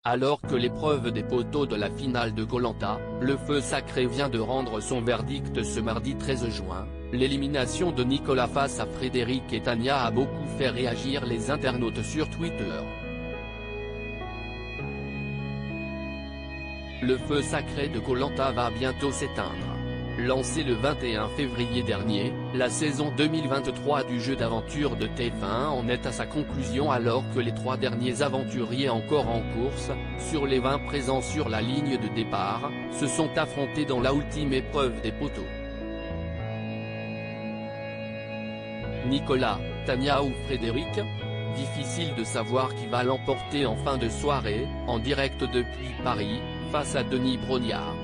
Alors que l'épreuve des poteaux de la finale de Koh Lanta, le feu sacré vient de rendre son verdict ce mardi 13 juin, l'élimination de Nicolas face à Frédéric et Tania a beaucoup fait réagir les internautes sur Twitter. Le feu sacré de Koh Lanta va bientôt s'éteindre. Lancé le 21 février dernier, la saison 2023 du jeu d'aventure de TF1 en est à sa conclusion alors que les 3 derniers aventuriers encore en course, sur les 20 présents sur la ligne de départ, se sont affrontés dans la ultime épreuve des poteaux. Nicolas, Tania ou Frédéric ? Difficile de savoir qui va l'emporter en fin de soirée, en direct depuis Paris, face à Denis Brognard.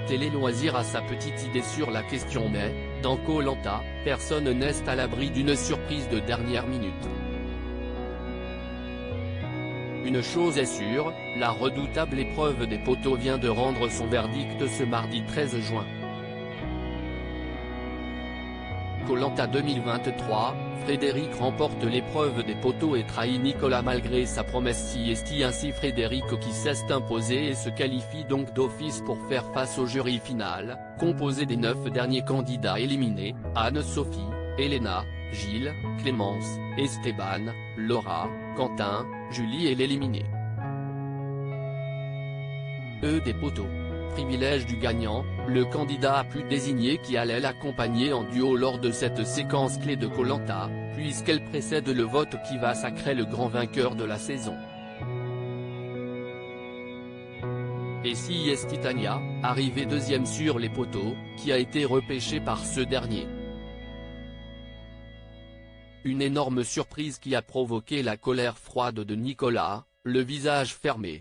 Télé Loisirs a sa petite idée sur la question mais, dans Koh Lanta, personne n'est à l'abri d'une surprise de dernière minute. Une chose est sûre, la redoutable épreuve des poteaux vient de rendre son verdict ce mardi 13 juin. Koh Lanta 2023, Frédéric remporte l'épreuve des poteaux et trahit Nicolas malgré sa promesse si ainsi Frédéric qui s'est imposé et se qualifie donc d'office pour faire face au jury final, composé des 9 derniers candidats éliminés, Anne-Sophie, Elena, Gilles, Clémence, Esteban, Laura, Quentin, Julie et l'éliminé. Des poteaux. Privilège du gagnant, le candidat a pu désigner qui allait l'accompagner en duo lors de cette séquence clé de Koh Lanta, puisqu'elle précède le vote qui va sacrer le grand vainqueur de la saison. Et si est Tania, arrivée deuxième sur les poteaux, qui a été repêchée par ce dernier. Une énorme surprise qui a provoqué la colère froide de Nicolas, le visage fermé.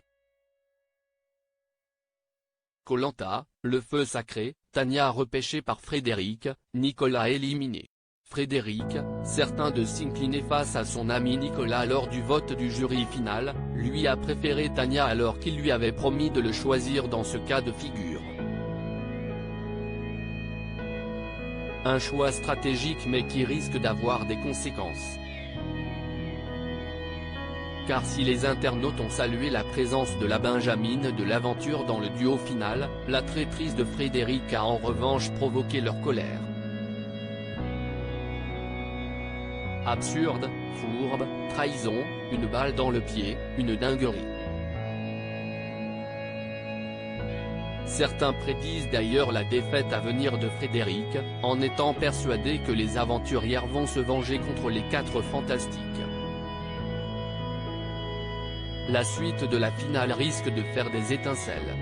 Koh Lanta, le feu sacré, Tania repêchée par Frédéric, Nicolas éliminé. Frédéric, certain de s'incliner face à son ami Nicolas lors du vote du jury final, lui a préféré Tania alors qu'il lui avait promis de le choisir dans ce cas de figure. Un choix stratégique mais qui risque d'avoir des conséquences. Car si les internautes ont salué la présence de la Benjamine de l'aventure dans le duo final, la traîtrise de Frédéric a en revanche provoqué leur colère. Absurde, fourbe, trahison, une balle dans le pied, une dinguerie. Certains prédisent d'ailleurs la défaite à venir de Frédéric, en étant persuadés que les aventurières vont se venger contre les 4 fantastiques. La suite de la finale risque de faire des étincelles.